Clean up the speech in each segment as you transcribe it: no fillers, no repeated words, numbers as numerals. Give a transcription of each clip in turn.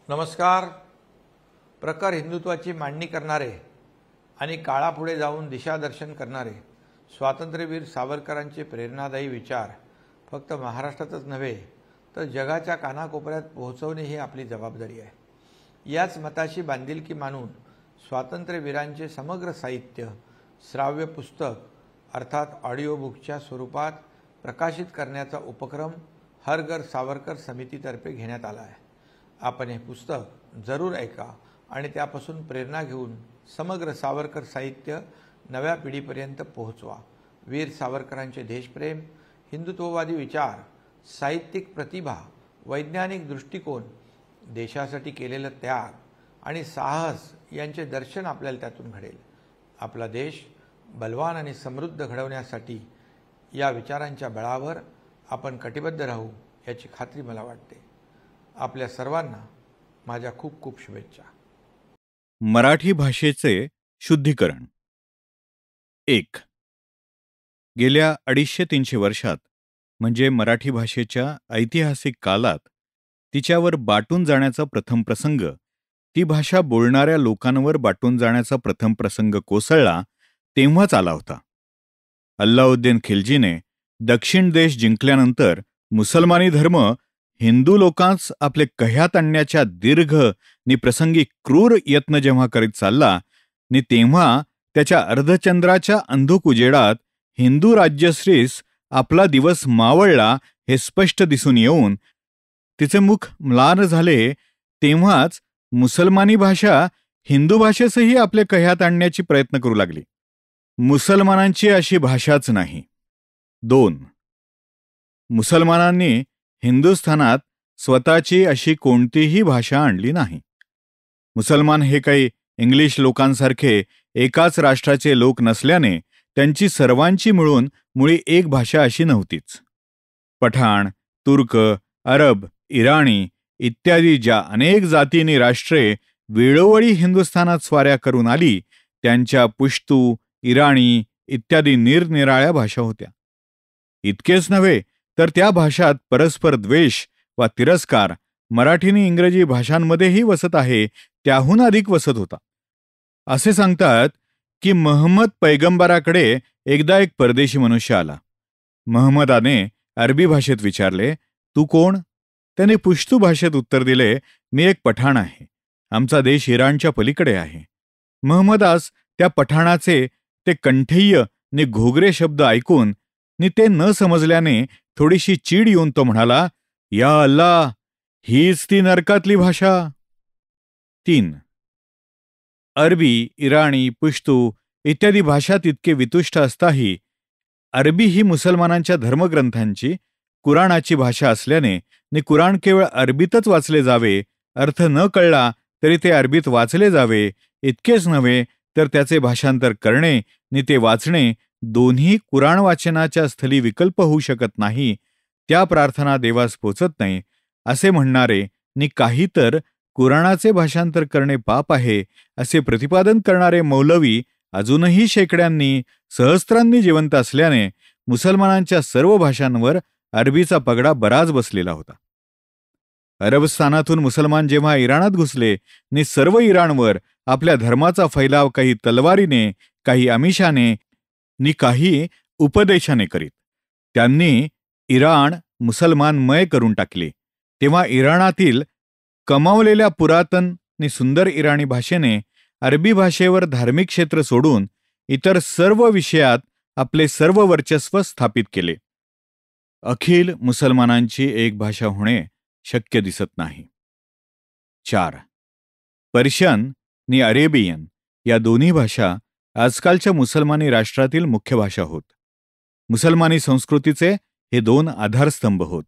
नमस्कार. प्रखर हिंदुत्वाची मांडणी करणारे आणि काळापुढे जाऊन दिशादर्शन करणारे स्वातंत्र्यवीर सावरकरांचे प्रेरणादायी विचार फक्त महाराष्ट्रातच नव्हे तर जगाच्या कानाकोपऱ्यात पोहोचवणे ही आपली जबाबदारी आहे. याच मताशी बांधिलकी मानून स्वातंत्र्यवीरांचे समग्र साहित्य श्राव्य पुस्तक अर्थात ऑडिओ बुकच्या स्वरूपात प्रकाशित करण्याचा उपक्रम हर घर सावरकर समितीतर्फे घेण्यात आला आहे. आपण हे पुस्तक जरूर ऐका आणि त्यापासून प्रेरणा घेऊन समग्र सावरकर साहित्य नव्या पिढीपर्यंत पोहोचवा. वीर सावरकरांचे देशप्रेम, हिंदुत्ववादी विचार, साहित्यिक प्रतिभा, वैज्ञानिक दृष्टिकोन, देशासाठी केलेलं त्याग आणि साहस यांचे दर्शन आपल्याला त्यातून घडेल. आपला देश बलवान आणि समृद्ध घडवण्यासाठी या विचारांच्या बळावर आपण कटिबद्ध राहू याची खात्री मला वाटते. आपल्या सर्वांना माझ्या खूप खूप शुभेच्छा. मराठी भाषेचे शुद्धीकरण. 1. गेल्या 250-300 वर्षात म्हणजे मराठी भाषेच्या ऐतिहासिक कालात तिच्यावर बाटून जाण्याचा प्रथम प्रसंग, ती भाषा बोलणाऱ्या लोकांवर बाटून जाण्याचा प्रथम प्रसंग कोसळला तेव्हाच आला होता. अल्लाउद्दीन खिलजीने दक्षिण देश जिंकल्यानंतर मुसलमानी धर्म हिंदू लोकांस आपले कह्यात आणण्याच्या दीर्घ नि प्रसंगी क्रूर यत्न जेव्हा करीत चालला नि तेव्हा त्याच्या अर्धचंद्राच्या अंधुक उजेडात हिंदू राज्यश्रीस आपला दिवस मावळला हे स्पष्ट दिसून येऊन तिचे मुख म्लान झाले, तेव्हाच मुसलमानी भाषा हिंदू भाषेसही आपले कह्यात आणण्याची प्रयत्न करू लागली. मुसलमानांची अशी भाषाच नाही. 2. मुसलमानांनी हिंदुस्थानात स्वतःची अशी कोणतीही भाषा आणली नाही. मुसलमान हे काही इंग्लिश लोकांसारखे एकाच राष्ट्राचे लोक नसल्याने त्यांची सर्वांची मिळून मुळी एक भाषा अशी नव्हतीच. पठाण, तुर्क, अरब, इराणी इत्यादी ज्या अनेक जातींनी राष्ट्रे वेळोवेळी हिंदुस्थानात स्वाऱ्या करून आली त्यांच्या पुश्तू, इराणी इत्यादी निरनिराळ्या भाषा होत्या. इतकेच नव्हे तर त्या भाषात परस्पर द्वेष वा तिरस्कार मराठीने इंग्रजी भाषांमध्येही वसत आहे त्याहून अधिक वसत होता. असे सांगतात की महम्मद पैगंबराकडे एकदा एक परदेशी मनुष्य आला. महम्मदाने अरबी भाषेत विचारले, तू कोण? त्याने पुश्तू भाषेत उत्तर दिले, मी एक पठाण आहे. आमचा देश इराणच्या पलीकडे आहे. महम्मदास त्या पठाणाचे ते कंठेय नि घोगरे शब्द ऐकून नि ते न समजल्याने थोडीशी चीड येऊन तो म्हणाला, या अल्ला, हीच ती नरकातली भाषा. 3. अरबी, इराणी, पुश्तू इत्यादी भाषा तितके वितुष्ट असताही अरबी ही मुसलमानांच्या धर्मग्रंथांची, कुराणाची भाषा असल्याने नि कुराण केवळ अरबीतच वाचले जावे, अर्थ न कळला तरी ते अरबीत वाचले जावे, इतकेच नव्हे तर त्याचे भाषांतर करणे नि ते वाचणे दोन्ही कुराण वाचनाच्या स्थली विकल्प होऊ शकत नाही, त्या प्रार्थना देवास पोचत नाही असे म्हणणारे नि काही तर कुराणाचे भाषांतर करणे पाप आहे असे प्रतिपादन करणारे मौलवी अजूनही शेकड्यांनी सहस्रांनी जिवंत असल्याने मुसलमानांच्या सर्व भाषांवर अरबीचा पगडा बराच बसलेला होता. अरबस्थानातून मुसलमान जेव्हा इराणात घुसले नि सर्व इराणवर आपल्या धर्माचा फैलाव काही तलवारीने, काही आमिषाने नि काही उपदेशाने करीत त्यांनी इराण मुसलमानमय करून टाकले, तेव्हा इराणातील कमावलेल्या पुरातन नि सुंदर इराणी भाषेने अरबी भाषेवर धार्मिक क्षेत्र सोडून इतर सर्व विषयात आपले सर्व वर्चस्व स्थापित केले. अखिल मुसलमानांची एक भाषा होणे शक्य दिसत नाही. 4. पर्शियन नि अरेबियन या दोन्ही भाषा आजकालच्या मुसलमानी राष्ट्रातील मुख्य भाषा होत. मुसलमानी संस्कृतीचे हे 2 आधारस्तंभ होत.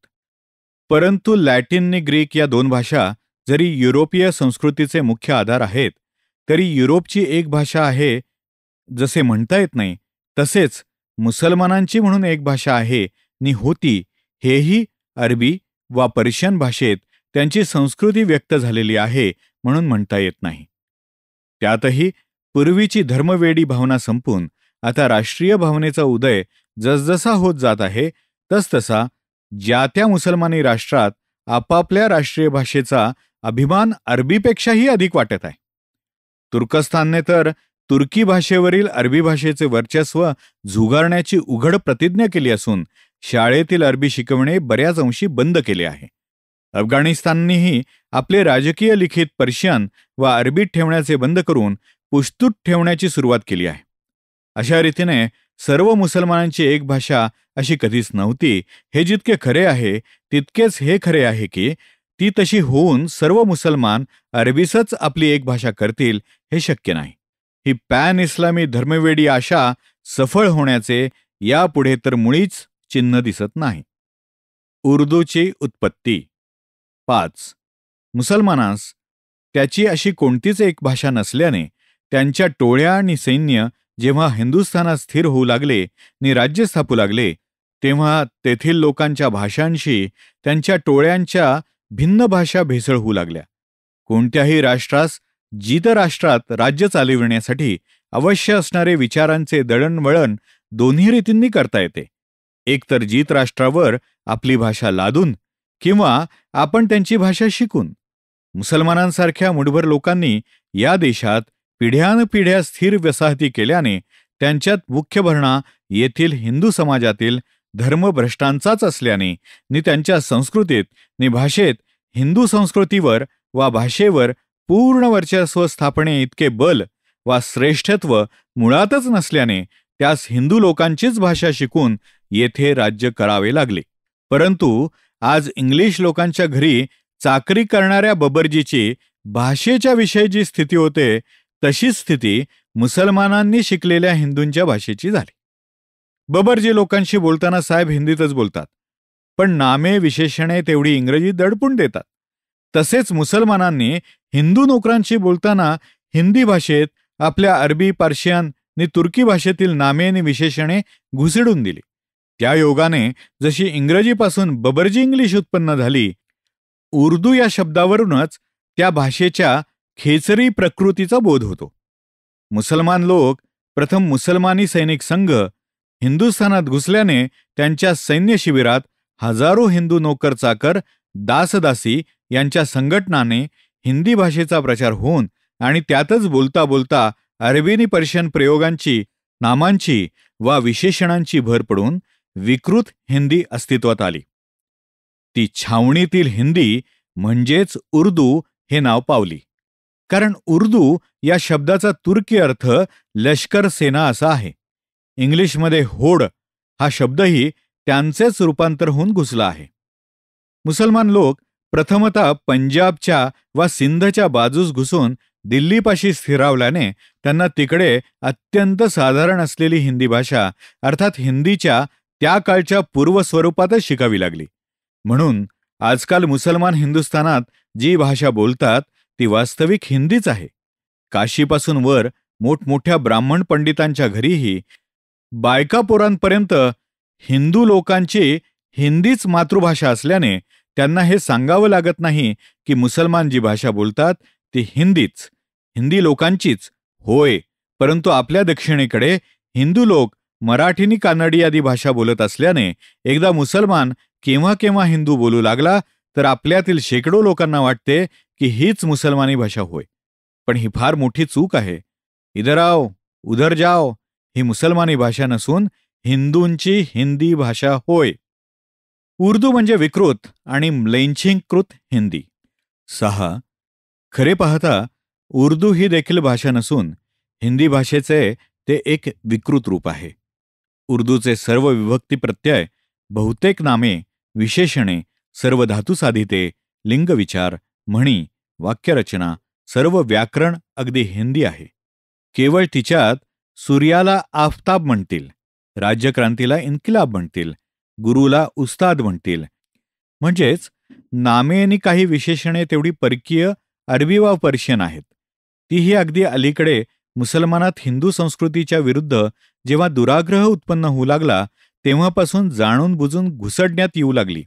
परंतु लॅटिन नि ग्रीक या 2 भाषा जरी युरोपीय संस्कृतीचे मुख्य आधार आहेत तरी युरोपची एक भाषा आहे जसे म्हणता येत नाही, तसेच मुसलमानांची म्हणून एक भाषा आहे नि होती हेही अरबी वा पर्शियन भाषेत त्यांची संस्कृती व्यक्त झालेली आहे म्हणून म्हणता येत नाही. त्यातही पूर्वीची धर्मवेडी भावना संपून आता राष्ट्रीय भावनेचा उदय जसजसा होत जात आहे तसतसा ज्या त्या मुसलमानी राष्ट्रात आपापल्या राष्ट्रीय भाषेचा अभिमान अरबीपेक्षाही अधिक वाटत आहे. तुर्कस्तानने तर तुर्की भाषेवरील अरबी भाषेचे वर्चस्व झुगारण्याची उघड प्रतिज्ञा केली असून शाळेतील अरबी शिकवणे बऱ्याच अंशी बंद केले आहे. अफगाणिस्ताननेही आपले राजकीय लिखित पर्शियन व अरबीत ठेवण्याचे बंद करून पुश्तूत ठेवण्याची सुरुवात केली आहे. अशा रीतीने सर्व मुसलमानांची एक भाषा अशी कधीच नव्हती हे जितके खरे आहे तितकेच हे खरे आहे की ती तशी होऊन सर्व मुसलमान अरबीसच आपली एक भाषा करतील हे शक्य नाही. ही पॅन इस्लामी धर्मवेडी आशा सफळ होण्याचे यापुढे तर मुळीच चिन्ह दिसत नाही. उर्दूची उत्पत्ती. 5. मुसलमानास त्याची अशी कोणतीच एक भाषा नसल्याने त्यांच्या टोळ्या आणि सैन्य जेव्हा हिंदुस्थानात स्थिर होऊ लागले आणि राज्य स्थापू लागले तेव्हा तेथील लोकांच्या भाषांशी त्यांच्या टोळ्यांच्या भिन्न भाषा भेसळ होऊ लागल्या. कोणत्याही राष्ट्रास जित राष्ट्रात राज्य चालविण्यासाठी अवश्य असणारे विचारांचे दळणवळण दोन्ही रीतींनी करता येते. एकतर जित राष्ट्रावर आपली भाषा लादून किंवा आपण त्यांची भाषा शिकून. मुसलमानांसारख्या मुठभर लोकांनी या देशात पिढ्यानपिढ्या स्थिर वसाहती केल्याने त्यांच्यात मुख्य भरणा येथील हिंदू समाजातील धर्मभ्रष्टांचाच असल्याने नि त्यांच्या संस्कृतीत नि भाषेत हिंदू संस्कृतीवर वा भाषेवर पूर्ण वर्चस्व स्थापणे इतके बल वा श्रेष्ठत्व मुळातच नसल्याने त्यास हिंदू लोकांचीच भाषा शिकून येथे राज्य करावे लागले. परंतु आज इंग्लिश लोकांच्या घरी चाकरी करणाऱ्या बबरजीची भाषेच्या विषयी जी स्थिती होते तशीच स्थिती मुसलमानांनी शिकलेल्या हिंदूंच्या भाषेची झाली. बबरजी लोकांशी बोलताना साहेब हिंदीतच बोलतात, पण नामे विशेषणे तेवढी इंग्रजी दडपून देतात. तसेच मुसलमानांनी हिंदू नोकरांशी बोलताना हिंदी भाषेत आपल्या अरबी, पार्शियन नि तुर्की भाषेतील नामे आणि विशेषणे घुसडून दिली. त्या योगाने जशी इंग्रजीपासून बबरजी इंग्लिश उत्पन्न झाली, उर्दू या शब्दावरूनच त्या भाषेच्या खेचरी प्रकृतीचा बोध होतो. मुसलमान लोक प्रथम मुसलमानी सैनिक संघ हिंदुस्थानात घुसल्याने त्यांच्या सैन्य शिबिरात हजारो हिंदू नोकर चाकर, दासदासी यांच्या संघटनाने हिंदी भाषेचा प्रचार होऊन आणि त्यातच बोलता बोलता अरबी आणि पर्शियन प्रयोगांची, नामांची वा विशेषणांची भर पडून विकृत हिंदी अस्तित्वात आली. ती छावणीतील हिंदी म्हणजेच उर्दू हे नाव पावली. कारण उर्दू या शब्दाचा तुर्की अर्थ लष्कर सेना असा आहे. इंग्लिशमध्ये होड हा शब्दही त्यांचेच रूपांतर होऊन घुसला आहे. मुसलमान लोक प्रथमतः पंजाबच्या वा सिंधच्या बाजूस घुसून दिल्लीपाशी स्थिरावल्याने त्यांना तिकडे अत्यंत साधारण असलेली हिंदी भाषा अर्थात हिंदीच्या त्या काळच्या पूर्वस्वरूपातच शिकावी लागली. म्हणून आजकाल मुसलमान हिंदुस्थानात जी भाषा बोलतात ती वास्तविक हिंदीच आहे. काशीपासून वर मोठमोठ्या ब्राह्मण पंडितांच्या घरीही बायकापोरांपर्यंत हिंदू लोकांची हिंदीच मातृभाषा असल्याने त्यांना हे सांगावं लागत नाही की मुसलमान जी भाषा बोलतात ती हिंदीच, हिंदी लोकांचीच होय. परंतु आपल्या दक्षिणेकडे हिंदू लोक मराठीनी कानडी आदी भाषा बोलत असल्याने एकदा मुसलमान केव्हा केव्हा हिंदू बोलू लागला तर आपल्यातील शेकडो लोकांना वाटते की हीच मुसलमानी भाषा होय. पण ही फार मोठी चूक आहे. इधर आओ उधर जाओ ही मुसलमानी भाषा नसून हिंदूंची हिंदी भाषा होय. उर्दू म्हणजे विकृत आणि म्लेच्छिंकृत हिंदी. 6. खरे पाहता उर्दू ही देखील भाषा नसून हिंदी भाषेचे ते एक विकृत रूप आहे. उर्दूचे सर्व विभक्ती प्रत्यय, बहुतेक नामे, विशेषणे, सर्व धातुसाधिते, लिंगविचार, म्हणी, वाक्यरचना, सर्व व्याकरण अगदी हिंदी आहे. केवळ तिच्यात सूर्याला आफताब म्हणतील, राज्यक्रांतीला इन्किलाब म्हणतील, गुरुला उस्ताद म्हणतील. म्हणजेच नामे आणि काही विशेषणे तेवढी परकीय अरबी वा पर्शियन आहेत. तीही अगदी अलीकडे मुसलमानात हिंदू संस्कृतीच्या विरुद्ध जेव्हा दुराग्रह उत्पन्न होऊ लागला तेव्हापासून जाणून बुजून घुसडण्यात येऊ लागली.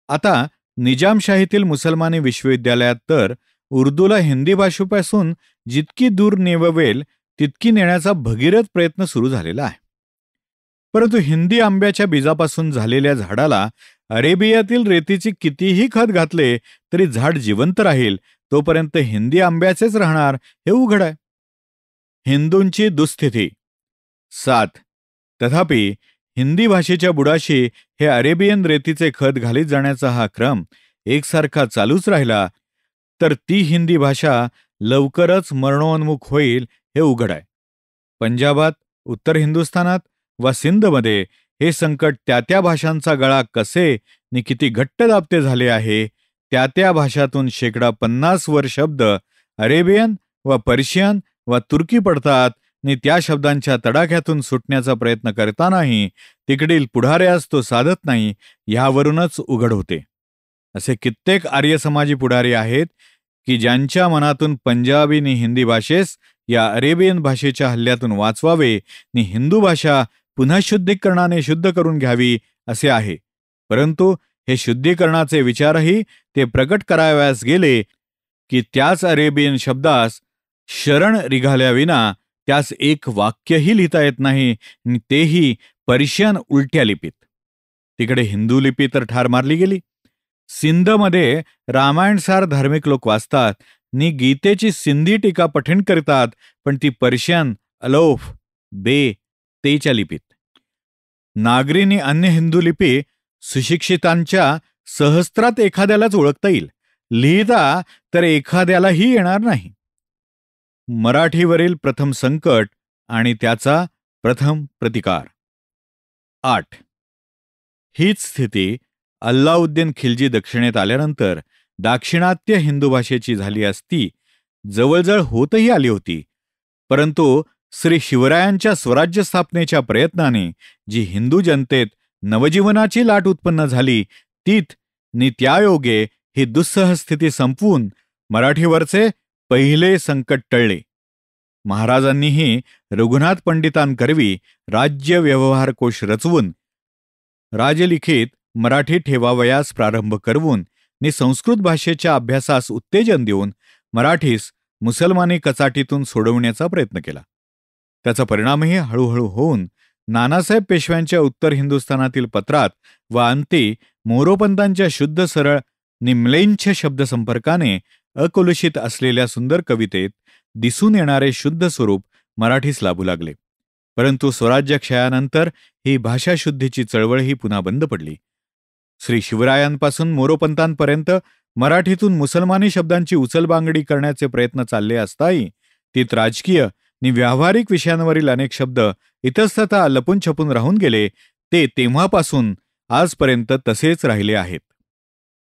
आता निजामशाहीतील मुसलमानी विश्वविद्यालयात तर उर्दूला हिंदी भाषेपासून जितकी दूर नेववेल तितकी नेण्याचा भगीरथ प्रयत्न सुरू झालेला आहे. परंतु हिंदी आंब्याच्या बीजापासून झालेल्या झाडाला अरेबियातील रेतीची कितीही खत घातले तरी झाड जिवंत राहील, तोपर्यंत हिंदी आंब्याचेच राहणार हे उघड आहे. हिंदूंची दुःस्थिती 7. तथापि हिंदी भाषेच्या बुडाशी हे अरेबियन रेतीचे खत घालीत जाण्याचा हा क्रम एकसारखा चालूच राहिला तर ती हिंदी भाषा लवकरच मरणोन्मुख होईल हे उघड आहे. पंजाबात, उत्तर हिंदुस्थानात व सिंधमध्ये हे संकट त्या त्या भाषांचा गळा कसे नि किती घट्ट दाबते झाले आहे. त्या त्या भाषातून 50% वर शब्द अरेबियन व पर्शियन व तुर्की पडतात नि त्या शब्दांच्या तडाख्यातून सुटण्याचा प्रयत्न करतानाही तिकडील पुढाऱ्यास तो साधत नाही, ह्यावरूनच उघड होते. असे कित्येक आर्य समाजी पुढारी आहेत की ज्यांच्या मनातून पंजाबी नि हिंदी भाषेस या अरेबियन भाषेच्या हल्ल्यातून वाचवावे नि हिंदू भाषा पुन्हा शुद्धीकरणाने शुद्ध करून घ्यावी असे आहे. परंतु हे शुद्धीकरणाचे विचारही ते प्रकट करावयास गेले की त्याच अरेबियन शब्दास शरण निघाल्याविना त्यास एक वाक्यही लिहिता येत नाही, आणि तेही पर्शियन उलट्या लिपीत. तिकडे हिंदू लिपी तर ठार मारली गेली. सिंधमध्ये रामायणसार धार्मिक लोक वाचतात नि गीतेची सिंधी टीका पठण करतात, पण ती पर्शियन अलोफ बे तेच्या लिपीत. नागरी नि अन्य हिंदू लिपी सुशिक्षितांच्या सहस्त्रात एखाद्यालाच ओळखता येईल, लिहिता तर एखाद्यालाही येणार नाही. मराठीवरील प्रथम संकट आणि त्याचा प्रथम प्रतिकार. 8. हीच स्थिती अल्लाउद्दीन खिलजी दक्षिणेत आल्यानंतर दाक्षिणात्य हिंदू भाषेची झाली असती जवळजवळ होतही आली होती. परंतु श्री शिवरायांच्या स्वराज्य स्थापनेच्या प्रयत्नाने जी हिंदू जनतेत नवजीवनाची लाट उत्पन्न झाली तीत नि त्यायोगे ही दुस्सह स्थिती संपवून मराठीवरचे पहिले संकट टळले. महाराजांनीही रघुनाथ पंडितांकरवी राज्य व्यवहार कोश रचवून राजलिखित मराठी ठेवावयास प्रारंभ करवून नि संस्कृत भाषेच्या अभ्यासास उत्तेजन देऊन मराठीस मुसलमानी कचाटीतून सोडवण्याचा प्रयत्न केला. त्याचा परिणामही हळूहळू होऊन नानासाहेब पेशव्यांच्या उत्तर हिंदुस्थानातील पत्रात व अंती मोरोपंतांच्या शुद्ध सरळ निम्लेंछ शब्दसंपर्काने अकलुषित असलेल्या सुंदर कवितेत दिसून येणारे शुद्ध स्वरूप मराठीस लाभू लागले. परंतु स्वराज्य क्षयानंतर ही भाषाशुद्धीची चळवळही पुन्हा बंद पडली. श्री शिवरायांपासून मोरोपंतांपर्यंत मराठीतून मुसलमानी शब्दांची उचलबांगडी करण्याचे प्रयत्न चालले असताही तीत राजकीय नि व्यावहारिक विषयांवरील अनेक शब्द इतस्ततः लपून छपून राहून गेले. ते तेव्हापासून आजपर्यंत तसेच राहिले आहेत.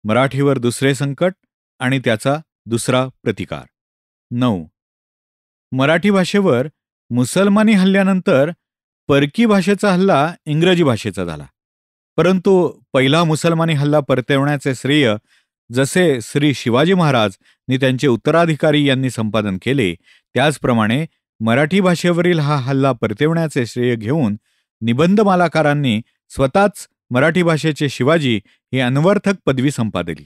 मराठीवर दुसरे संकट आणि त्याचा दुसरा प्रतिकार. 9. मराठी भाषेवर मुसलमानी हल्ल्यानंतर परकी भाषेचा हल्ला इंग्रजी भाषेचा झाला. परंतु पहिला मुसलमानी हल्ला परतवण्याचे श्रेय जसे श्री शिवाजी महाराज नि त्यांचे उत्तराधिकारी यांनी संपादन केले, त्याचप्रमाणे मराठी भाषेवरील हा हल्ला परतवण्याचे श्रेय घेऊन निबंधमालाकारांनी स्वतःच मराठी भाषेचे शिवाजी ही अनवर्थक पदवी संपादली.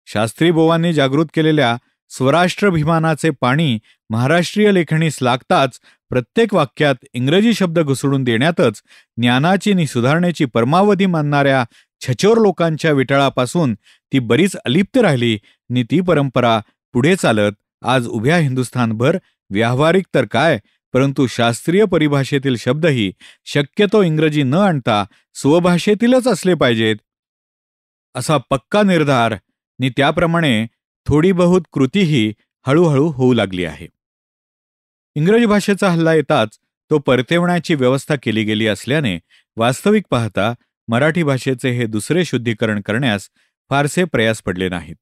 शास्त्री बोवांनी जागृत केलेल्या स्वराष्ट्राभिमानाचे पाणी महाराष्ट्रीय लेखणीस लागताच प्रत्येक वाक्यात इंग्रजी शब्द घुसळून देण्यातच ज्ञानाची नि सुधारणेची परमावधी मानणाऱ्या छचोर लोकांच्या विटाळापासून ती बरीच अलिप्त राहिली नि ती परंपरा पुढे चालत आज उभ्या हिंदुस्थानभर व्यावहारिक तर काय, परंतु शास्त्रीय परिभाषेतील शब्दही शक्यतो इंग्रजी न आणता स्वभाषेतीलच असले पाहिजेत असा पक्का निर्धार नि त्याप्रमाणे थोडी बहुत कृतीही हळूहळू होऊ लागली आहे. इंग्रजी भाषेचा हल्ला येताच तो परतवण्याची व्यवस्था केली गेली असल्याने वास्तविक पाहता मराठी भाषेचे हे दुसरे शुद्धीकरण करण्यास फारसे प्रयास पडले नाहीत.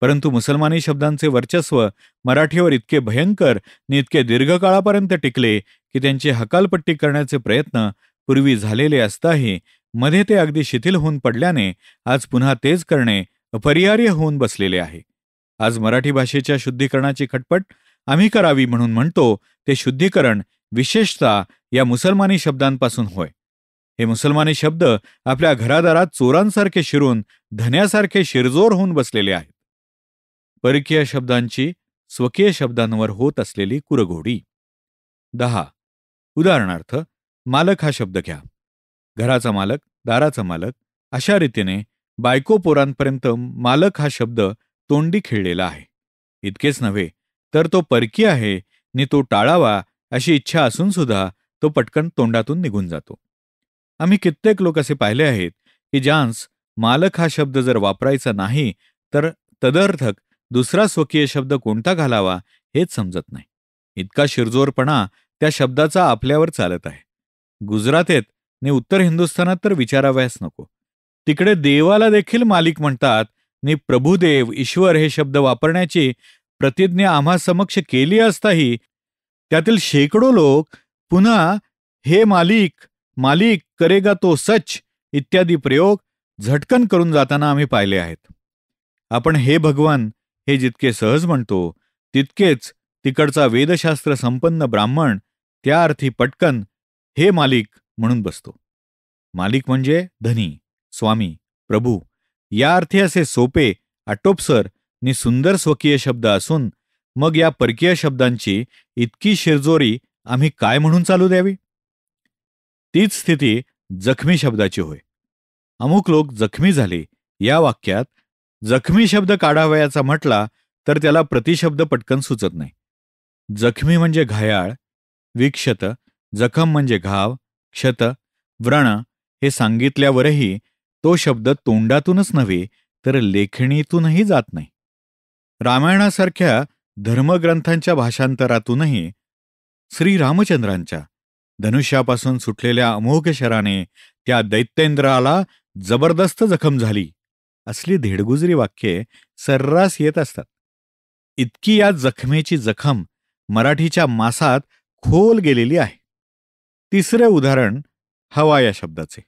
परंतु मुसलमानी शब्दांचे वर्चस्व मराठीवर इतके भयंकर आणि इतके दीर्घकाळापर्यंत टिकले की त्यांची हकालपट्टी करण्याचे प्रयत्न पूर्वी झालेले असताही मध्ये ते अगदी शिथिल होऊन पडल्याने आज पुन्हा तेच करणे अपरिहार्य होऊन बसलेले आहे. आज मराठी भाषेच्या शुद्धीकरणाची खटपट आम्ही करावी म्हणून म्हणतो ते शुद्धीकरण विशेषतः या मुसलमानी शब्दांपासून होय. हे मुसलमानी शब्द आपल्या घरादारात चोरांसारखे शिरून धन्यासारखे शिरजोर होऊन बसलेले आहेत. परकीय शब्दांची स्वकीय शब्दांवर होत असलेली कुरघोडी. 10. उदाहरणार्थ मालक हा शब्द घ्या. घराचा मालक, दाराचा मालक अशा रीतीने बायको पोरांपर्यंत मालक हा शब्द तोंडी खिळलेला आहे. इतकेच नव्हे तर तो परकी आहे नि तो टाळावा अशी इच्छा असून सुद्धा तो पटकन तोंडातून निघून जातो. आम्ही कित्येक लोक असे पाहिले आहेत की ज्यांस मालक हा शब्द जर वापरायचा नाही तर तदर्थक दुसरा स्वकीय शब्द कोणता घालावा हेच समजत नाही. इतका शिरजोरपणा त्या शब्दाचा आपल्यावर चालत आहे. गुजरातेत नि उत्तर हिंदुस्थानात तर विचारावयास नको. तिकडे देवाला देखील मालिक म्हणतात नि प्रभुदेव ईश्वर हे शब्द वापरण्याची प्रतिज्ञा आम्हा समक्ष केली असताही त्यातील शेकडो लोक पुन्हा हे मालिक, मालिक करेगा तो सच इत्यादी प्रयोग झटकन करून जाताना आम्ही पाहिले आहेत. आपण हे भगवान हे जितके सहज म्हणतो तितकेच तिकडचा वेदशास्त्र संपन्न ब्राह्मण त्या अर्थी पटकन हे मालिक म्हणून बसतो. मालिक म्हणजे धनी, स्वामी, प्रभू या अर्थी असे सोपे, आटोपसर नि सुंदर स्वकीय शब्द असून मग या परकीय शब्दांची इतकी शिरजोरी आम्ही काय म्हणून चालू द्यावी? तीच स्थिती जखमी शब्दाची होय. अमुक लोक जखमी झाले या वाक्यात जखमी शब्द काढावयाचा म्हटला तर त्याला प्रतिशब्द पटकन सुचत नाही. जखमी म्हणजे घायाळ, विक्षत, जखम म्हणजे घाव, क्षत, व्रण हे सांगितल्यावरही तो शब्द तोंडातूनच नव्हे तर लेखणीतूनही जात नाही. रामायणासारख्या धर्मग्रंथांच्या भाषांतरातूनही श्रीरामचंद्रांच्या धनुष्यापासून सुटलेल्या अमोघ शराने त्या दैत्येंद्राला जबरदस्त जखम झाली असली धेडगुजरी वाक्ये सर्रास येत असतात. इतकी या जखमेची जखम मराठीच्या मासात खोल गेलेली आहे. तिसरे उदाहरण हवा या शब्दाचे.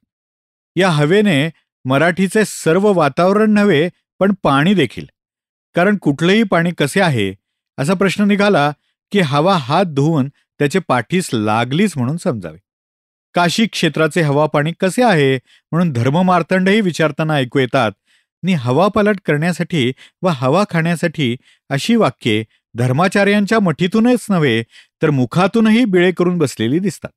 या हवेने मराठीचे सर्व वातावरण नव्हे पण पाणी देखील. कारण कुठलेही पाणी कसे आहे असा प्रश्न निघाला की हवा हात धुवून त्याचे पाठीस लागलीच म्हणून समजावे. काशी क्षेत्राचे हवा पाणी कसे आहे म्हणून धर्ममार्तंडही विचारताना ऐकू येतात नि हवा पालट करण्यासाठी व हवा खाण्यासाठी अशी वाक्ये धर्माचार्यांच्या मठीतूनच नव्हे तर मुखातूनही बिळे करून बसलेली दिसतात.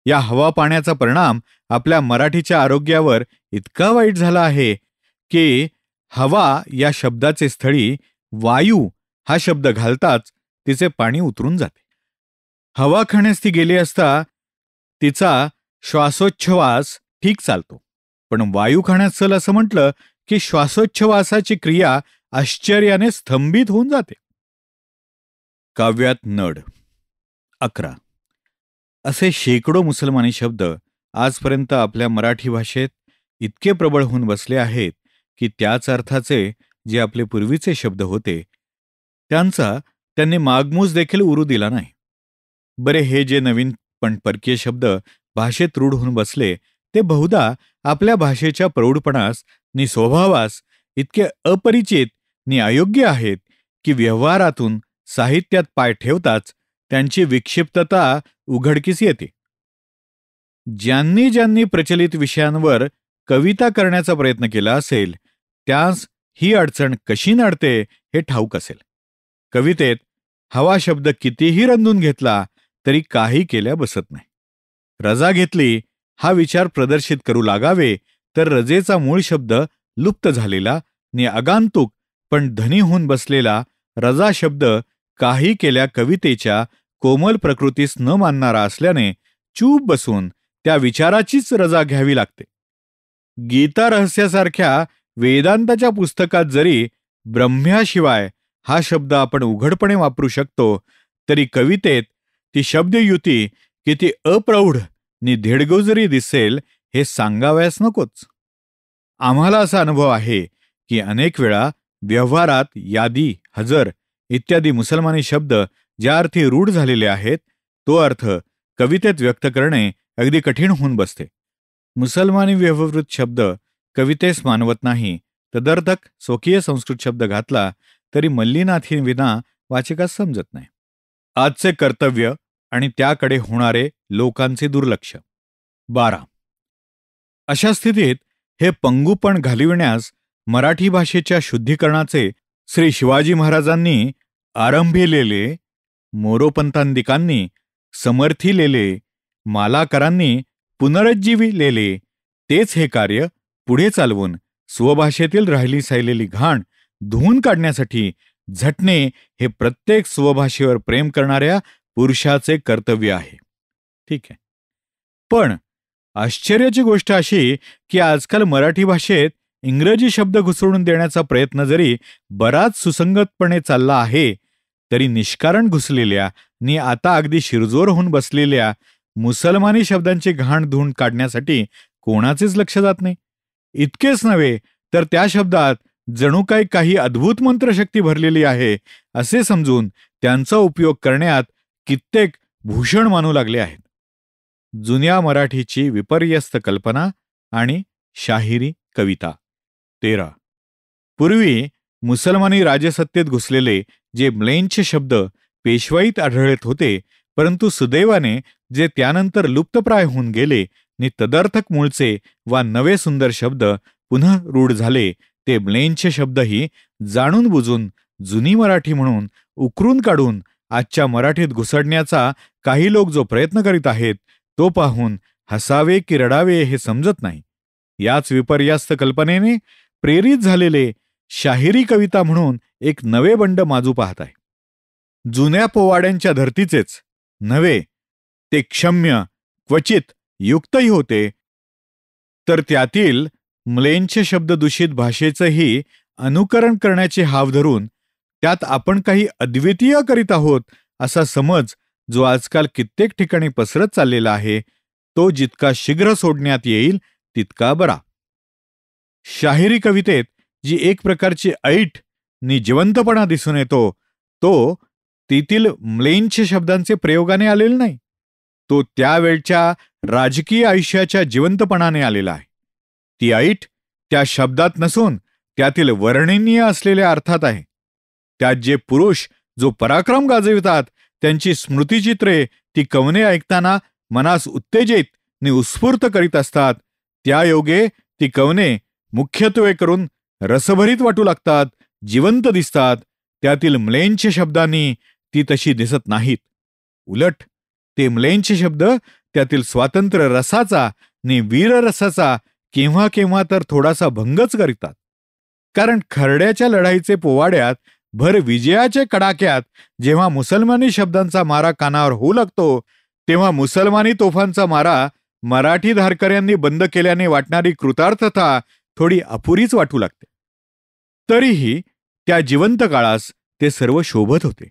या हवा पाण्याचा परिणाम आपल्या मराठीच्या आरोग्यावर इतका वाईट झाला आहे की हवा या शब्दाचे स्थळी वायू हा शब्द घालताच तिचे पाणी उतरून जाते. हवा खाण्यास ती गेली असता तिचा श्वासोच्छवास ठीक चालतो, पण वायू खाण्यास चल असं म्हटलं की श्वासोच्छवासाची क्रिया आश्चर्याने स्तंभित होऊन जाते. काव्यात नड, 11 असे शेकडो मुसलमानी शब्द आजपर्यंत आपल्या मराठी भाषेत इतके प्रबळ होऊन बसले आहेत की त्याच अर्थाचे जे आपले पूर्वीचे शब्द होते त्यांचा त्यांनी मागमूस देखील उरू दिला नाही. बरे, हे जे नवीन पण परकीय शब्द भाषेत रूढ होऊन बसले ते बहुधा आपल्या भाषेच्या प्रौढपणास नि स्वभावास इतके अपरिचित नि अयोग्य आहेत की व्यवहारातून साहित्यात पाय ठेवताच त्यांची विक्षिप्तता उघडकीस येते. ज्यांनी ज्यांनी प्रचलित विषयांवर कविता करण्याचा प्रयत्न केला असेल त्यास ही अडचण कशी नडते हे ठाऊक असेल. कवितेत हवा शब्द कितीही रंधून घेतला तरी काही केल्या बसत नाही. रजा घेतली हा विचार प्रदर्शित करू लागावे तर रजेचा मूळ शब्द लुप्त झालेला नि आगंतुक पण धनी होऊन बसलेला रजा शब्द काही केल्या कवितेच्या कोमल प्रकृतीस न मानणारा असल्याने चूप बसून त्या विचाराचीच रजा घ्यावी लागते. गीता रहस्यासारख्या वेदांताच्या पुस्तकात जरी ब्रह्म्याशिवाय हा शब्द आपण उघडपणे वापरू शकतो तरी कवितेत ती शब्दयुती किती अप्रौढ नि धेडगुजरी दिसेल हे सांगावयास नकोच. आम्हाला असा अनुभव आहे की अनेक वेळा व्यवहारात यादी, हजर इत्यादी मुसलमानी शब्द ज्या अर्थी रूढ झालेले आहेत तो अर्थ कवितेत व्यक्त करणे अगदी कठीण होऊन बसते. मुसलमानी व्यवहृत शब्द कवितेस मानवत नाही, तदर्थक स्वकीय संस्कृत शब्द घातला तरी मल्लीनाथी विना वाचकास समजत नाही. आजचे कर्तव्य आणि त्याकडे होणारे लोकांचे दुर्लक्ष. 12 अशा स्थितीत हे पंगुपण घालविण्यास मराठी भाषेच्या शुद्धीकरणाचे श्री शिवाजी महाराजांनी आरंभिलेले, मोरोपंतांदिकांनी समर्थिलेले, मालाकरांनी पुनरुज्जीविलेले तेच हे कार्य पुढे चालवून स्वभाषेतील राहिली सायलेली घाण धुवून काढण्यासाठी झटणे हे प्रत्येक स्वभाषेवर प्रेम करणाऱ्या पुरुषाचे कर्तव्य आहे. ठीक आहे. पण आश्चर्याची गोष्ट अशी की आजकाल मराठी भाषेत इंग्रजी शब्द घुसळून देण्याचा प्रयत्न जरी बराच सुसंगतपणे चालला आहे, तरी निष्कारण घुसलेल्या आणि आता अगदी शिरजोर होऊन बसलेल्या मुसलमानी शब्दांची घाण धुवून काढण्यासाठी कोणाचेच लक्ष जात नाही. इतकेच नव्हे तर त्या शब्दात जणू काही अद्भुत मंत्रशक्ती भरलेली आहे असे समजून त्यांचा उपयोग करण्यात कित्येक भूषण मानू लागले आहेत. जुन्या मराठीची विपर्यस्त कल्पना आणि शाहिरी कविता. 13. पूर्वी मुसलमानी राजसत्तेत घुसलेले जे म्लेंछ शब्द पेशवाईत आढळत होते, परंतु सुदैवाने जे त्यानंतर लुप्तप्राय होऊन गेले आणि तदर्थक मूळचे वा नवे सुंदर शब्द पुन्हा रूढ झाले, ते म्लेंछ शब्दही जाणून बुजून जुनी मराठी म्हणून उकरून काढून आजच्या मराठीत घुसडण्याचा काही लोक जो प्रयत्न करीत आहेत, तो पाहून हसावे की रडावे हे समजत नाही. याच विपर्यास्त कल्पनेने प्रेरित झालेले शाहिरी कविता म्हणून एक नवे बंड माजू पाहत आहे. जुन्या पोवाड्यांच्या धर्तीचेच नव्हे, ते क्षम्य क्वचित युक्तही होते, तर त्यातील म्लेंछ शब्ददूषित भाषेचंही अनुकरण करण्याचे हाव धरून त्यात आपण काही अद्वितीय करीत आहोत असा समज जो आजकाल कित्येक ठिकाणी पसरत चाललेला आहे, तो जितका शीघ्र सोडण्यात येईल तितका बरा. शाहिरी कवितेत जी एक प्रकारची ऐट नि जिवंतपणा दिसून येतो, तो तेथील म्लेंछ शब्दांचे प्रयोगाने आलेला नाही, तो त्यावेळच्या राजकीय आयुष्याच्या जिवंतपणाने आलेला आहे. ती ऐट त्या शब्दात नसून त्यातील वर्णनीय असलेल्या अर्थात आहे. त्यात जे पुरुष जो पराक्रम गाजवितात त्यांची स्मृतिचित्रे ती कवने ऐकताना मनास उत्तेजित आणि उत्स्फूर्त करीत असतात, त्या योगे ती कवने मुख्यत्वे करून रसभरीत वाटू लागतात, जिवंत दिसतात. त्यातील म्लेंछ शब्दांनी ती तशी दिसत नाहीत. उलट ते म्लेंछ शब्द त्यातील स्वातंत्र्य रसाचा आणि वीररसाचा केव्हा केव्हा तर थोडासा भंगच करीतात. कारण खरड्याच्या लढाईचे पोवाड्यात भर विजयाच्या कडाक्यात जेव्हा मुसलमानी शब्दांचा मारा कानावर होऊ लागतो, तेव्हा मुसलमानी तोफांचा मारा मराठी धारकऱ्यांनी बंद केल्याने वाटणारी कृतार्थता थोडी अपुरीच वाटू लागते. तरीही त्या जिवंत काळास ते सर्व शोभत होते.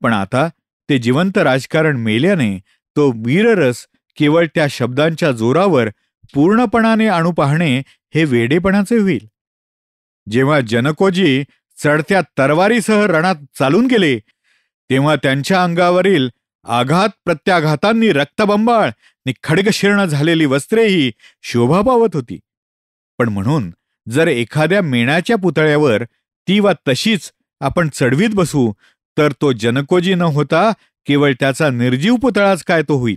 पण आता ते जिवंत राजकारण मेल्याने तो वीररस केवळ त्या शब्दांच्या जोरावर पूर्णपणाने आणू पाहणे हे वेडेपणाचे होईल. जेव्हा जनकोजी चढत्या तरवारीसह रणात चालून गेले, तेव्हा त्यांच्या अंगावरील आघात प्रत्याघातांनी रक्तबंबाळ आणि खड्गशीर्ण झालेली वस्त्रेही शोभा पावत होती. पण म्हणून जर एखाद्या मेणाच्या पुतळ्यावर ती वा तशीच आपण चढवीत बसू, तर तो जनकोजी न होता केवळ त्याचा निर्जीव पुतळाच काय तो होईल.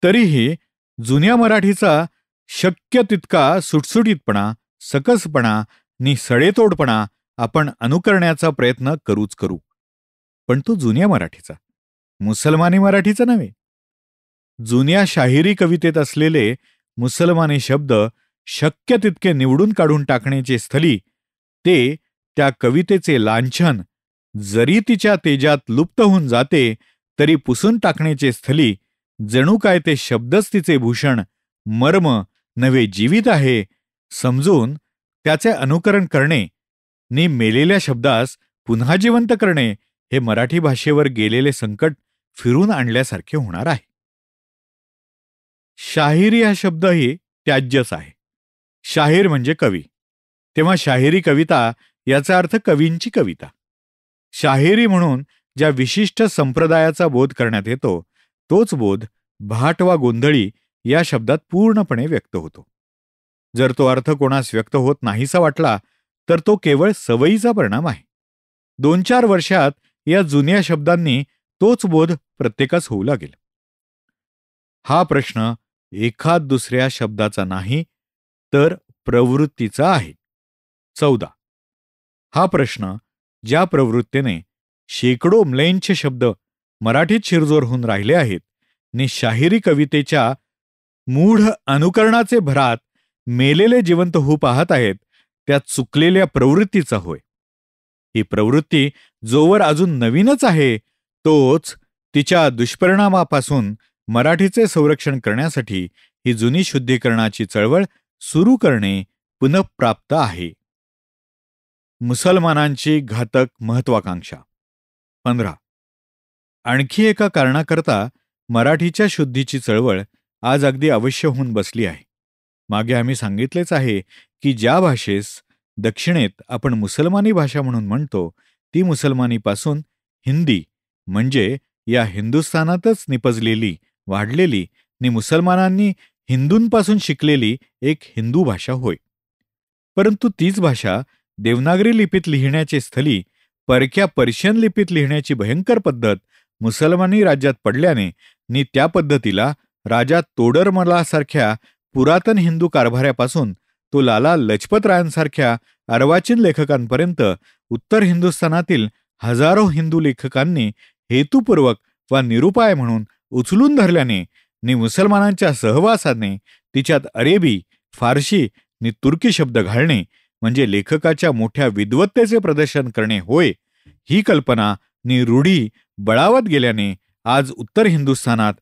तरीही जुन्या मराठीचा शक्य तितका सुटसुटीतपणा, सकसपणा नि सडेतोडपणा आपण अनुकरण्याचा प्रयत्न करूच करू. पण तो जुन्या मराठीचा, मुसलमानी मराठीचा नव्हे. जुन्या शाहिरी कवितेत असलेले मुसलमानी शब्द शक्य तितके निवडून काढून टाकण्याचे स्थली ते त्या कवितेचे लांछन जरी तिच्या तेजात लुप्त होऊन जाते, तरी पुसून टाकण्याचे स्थली जणू काय ते शब्दच तिचे भूषण, मर्म नव्हे जीवित आहे समजून त्याचे अनुकरण करणे नि मेलेल्या शब्दास पुन्हा जिवंत करणे हे मराठी भाषेवर गेलेले संकट फिरून आणल्यासारखे होणार आहे. शाहिरी हा शब्दही त्याज्यच आहे. शाहीर म्हणजे कवी, तेव्हा शाहिरी कविता याचा अर्थ कवींची कविता. शाहिरी म्हणून ज्या विशिष्ट संप्रदायाचा बोध करण्यात येतो, तोच बोध भाट वा गोंधळी या शब्दात पूर्णपणे व्यक्त होतो. जर तो अर्थ कोणास व्यक्त होत नाहीसा वाटला, तर तो केवळ सवयीचा परिणाम आहे. 2-4 वर्षात या जुन्या शब्दांनी तोच बोध प्रत्येकास होऊ लागेल. हा प्रश्न एखाद दुसऱ्या शब्दाचा नाही, तर प्रवृत्तीचा आहे. 14. हा प्रश्न ज्या प्रवृत्तीने शेकडो म्लेंछ शब्द मराठीत शिरजोर होऊन राहिले आहेत नि शाहिरी कवितेच्या मूढ अनुकरणाचे भरात मेलेले जिवंत होऊ पाहत आहेत, त्या चुकलेल्या प्रवृत्तीचा होय. ही प्रवृत्ती जोवर अजून नवीनच आहे, तोच तिच्या दुष्परिणामापासून मराठीचे संरक्षण करण्यासाठी ही जुनी शुद्धीकरणाची चळवळ सुरू करणे पुनःप्राप्त आहे. मुसलमानांची घातक महत्वाकांक्षा. 15. आणखी एका कारणाकरता मराठीच्या शुद्धीची चळवळ आज अगदी अवश्य होऊन बसली आहे. मागे आम्ही सांगितलेच आहे की ज्या भाषेस दक्षिणेत आपण मुसलमानी भाषा म्हणून म्हणतो, ती मुसलमानीपासून हिंदी म्हणजे या हिंदुस्थानातच निपजलेली, वाढलेली आणि मुसलमानांनी हिंदूंपासून शिकलेली एक हिंदू भाषा होय. परंतु तीच भाषा देवनागरी लिपीत लिहिण्याचे स्थली परक्या पर्शियन लिपीत लिहिण्याची भयंकर पद्धत मुसलमानी राज्यात पडल्याने आणि त्या पद्धतीला राजा तोडरमलासारख्या पुरातन हिंदू कारभाऱ्यापासून तो लाला लजपतरायांसारख्या अर्वाचीन लेखकांपर्यंत उत्तर हिंदुस्थानातील हजारो हिंदू लेखकांनी हेतुपूर्वक वा निरुपाय म्हणून उचलून धरल्याने आणि मुसलमानांच्या सहवासाने तिच्यात अरेबी, फारशी आणि तुर्की शब्द घालणे म्हणजे लेखकाच्या मोठ्या विद्वत्तेचे प्रदर्शन करणे होय, ही कल्पना आणि रूढी बळावत गेल्याने आज उत्तर हिंदुस्थानात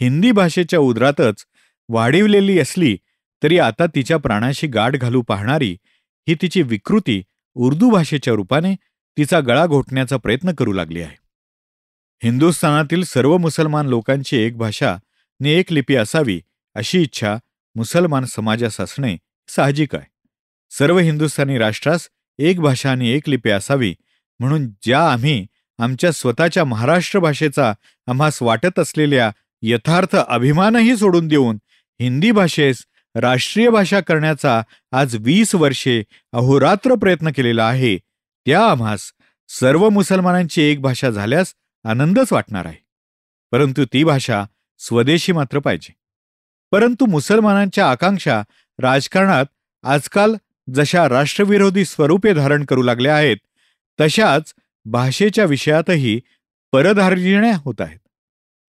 हिंदी भाषेच्या उदरातच वाढविलेली असली तरी आता तिच्या प्राणाशी गाठ घालू पाहणारी ही तिची विकृती उर्दू भाषेच्या रूपाने तिचा गळा घोटण्याचा प्रयत्न करू लागली आहे. हिंदुस्थानातील सर्व मुसलमान लोकांची एक भाषा आणि एक लिपी असावी अशी इच्छा मुसलमान समाजास असणे साहजिक आहे. सर्व हिंदुस्थानी राष्ट्रास एक भाषा आणि एक लिपी असावी म्हणून ज्या आम्ही आमच्या स्वतःच्या महाराष्ट्र भाषेचा आम्हास वाटत असलेल्या यथार्थ अभिमानही सोडून देऊन हिंदी भाषेस राष्ट्रीय भाषा करण्याचा आज 20 वर्षे अहोरात्र प्रयत्न केलेला आहे, त्या आम्हास सर्व मुसलमानांची एक भाषा झाल्यास आनंदच वाटणार आहे. परंतु ती भाषा स्वदेशी मात्र पाहिजे. परंतु मुसलमानांच्या आकांक्षा राजकारणात आजकाल जशा राष्ट्रविरोधी स्वरूपे धारण करू लागल्या आहेत, तशाच भाषेच्या विषयातही परधार्जिण्या होत आहेत.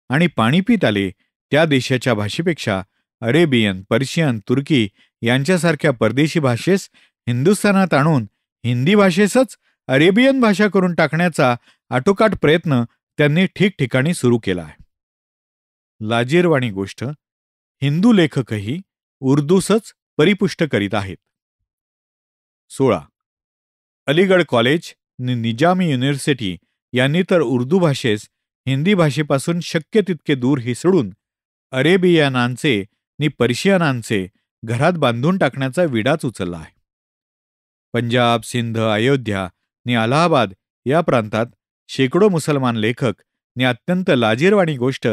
आणि पाणीपीत आले त्या देशाच्या भाषेपेक्षा अरेबियन, पर्शियन, तुर्की यांच्यासारख्या परदेशी भाषेस हिंदुस्थानात आणून हिंदी भाषेसच अरेबियन भाषा करून टाकण्याचा आटोकाट प्रयत्न त्यांनी ठिकठिकाणी सुरू केला आहे. लाजिरवाणी गोष्ट, हिंदू लेखकही उर्दूसच परिपुष्ट करीत आहेत. 16. अलीगड कॉलेज आणि निजामी युनिव्हर्सिटी यांनी तर उर्दू भाषेस हिंदी भाषेपासून शक्य तितके दूर हिसडून अरेबियनांचे आणि पर्शियनांचे घरात बांधून टाकण्याचा विडाच उचलला आहे. पंजाब, सिंध, अयोध्या आणि अलाहाबाद या प्रांतात शेकडो मुसलमान लेखक आणि अत्यंत लाजिरवाणी गोष्ट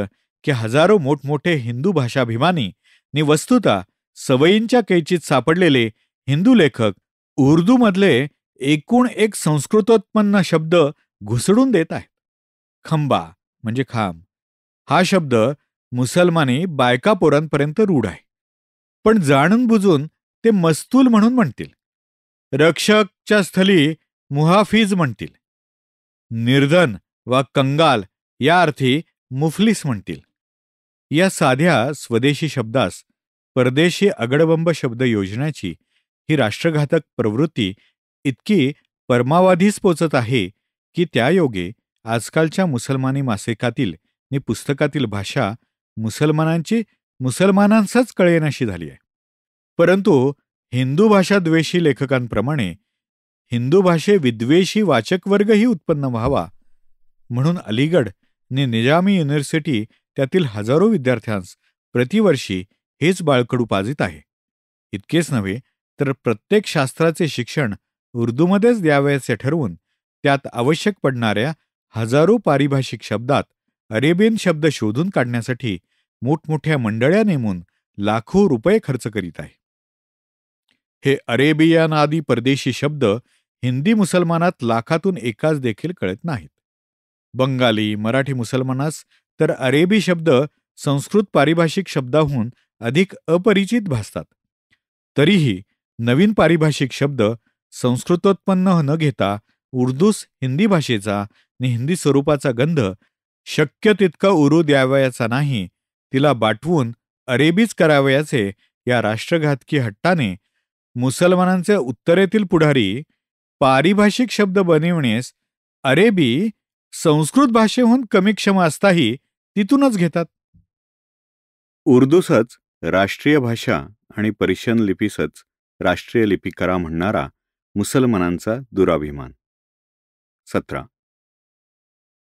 की हजारो मोठमोठे हिंदू भाषाभिमानी आणि वस्तुतः सवयींच्या कैचीत सापडलेले हिंदू लेखक उर्दूमधले एकूण एक संस्कृतोत्पन्न शब्द घुसडून देत आहेत. खंबा म्हणजे खांब हा शब्द मुसलमानी बायका पोरांपर्यंत रूढ आहे, पण जाणून बुजून ते मस्तूल म्हणून म्हणतील. रक्षकच्या स्थली मुहाफिज म्हणतील. निर्धन वा कंगाल या अर्थी मुफलिस म्हणतील. या साध्या स्वदेशी शब्दास परदेशी अगडबंब शब्द योजण्याची ही राष्ट्रघातक प्रवृत्ती इतकी परमावाधीस पोचत आहे की त्यायोगे आजकालच्या मुसलमानी मासिकातील आणि पुस्तकातील भाषा मुसलमानांची मुसलमानांचाच कळेनाशी झाली आहे. परंतु हिंदू भाषा द्वेषी लेखकांप्रमाणे हिंदू भाषे विद्वेषी वाचक वर्गही उत्पन्न व्हावा म्हणून अलीगड आणि निजामी युनिव्हर्सिटी त्यातील हजारो विद्यार्थ्यांस प्रतिवर्षी हेच बाळकडू पाजित आहे. इतकेच नव्हे तर प्रत्येक शास्त्राचे शिक्षण उर्दूमध्येच द्यावयाचे ठरवून त्यात आवश्यक पडणाऱ्या हजारो पारिभाषिक शब्दात अरेबियन शब्द शोधून काढण्यासाठी मोठमोठ्या मंडळ्या नेमून लाखो रुपये खर्च करीत आहे. हे अरेबियन आदी परदेशी शब्द हिंदी मुसलमानात लाखातून एकाच देखील कळत नाहीत. बंगाली, मराठी मुसलमानास तर अरेबी शब्द संस्कृत पारिभाषिक शब्दाहून अधिक अपरिचित भासतात. तरीही नवीन पारिभाषिक शब्द संस्कृतोत्पन्न न घेता उर्दूस हिंदी भाषेचा आणि हिंदी स्वरूपाचा गंध शक्य तितका उरू द्यावयाचा नाही, तिला बाटवून अरेबीच करावयाचे या राष्ट्रघातकी हट्टाने मुसलमानांचे उत्तरेतील पुढारी पारिभाषिक शब्द बनविण्यास अरेबी संस्कृत भाषेहून कमी क्षम असताही तिथूनच घेतात. उर्दूसच राष्ट्रीय भाषा आणि पर्शियन लिपीसच राष्ट्रीय लिपी करा म्हणणारा मुसलमानांचा दुराभिमान. 17.